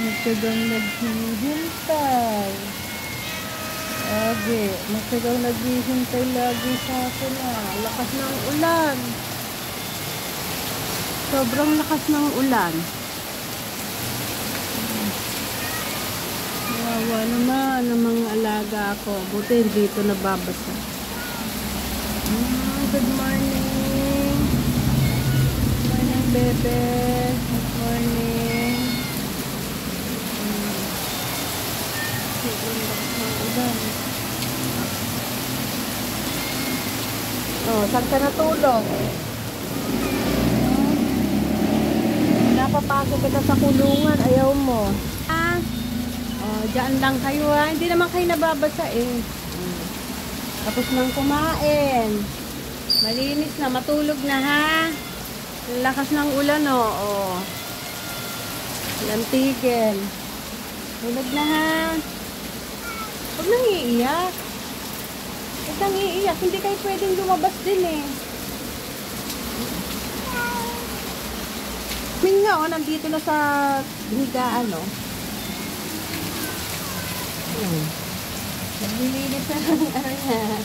Matyagang naghihintay. Lagi. Matyagang naghihintay lagi sa akin ah. Lakas ng ulan. Sobrang lakas ng ulan. Kawawa naman ang mga alaga ko. Buti dito nababasa. Good morning. Good morning, bebe. Good morning. Oh, saan ka natulog? Napapasok kita sa kulungan. Ayaw mo. Ah? Oh, dyan lang kayo ha. Hindi naman kayo nababasa eh. Tapos nang kumain. Malinis na. Matulog na ha. Lakas ng ulan oh. Walang tigil. Tulog na ha. Huwag nang iiyak. Huwag nang iiyak. Hindi kayo pwedeng lumabas din eh. Minga oh, nandito na sa higaan oh. Naglilinis na ng ano niya.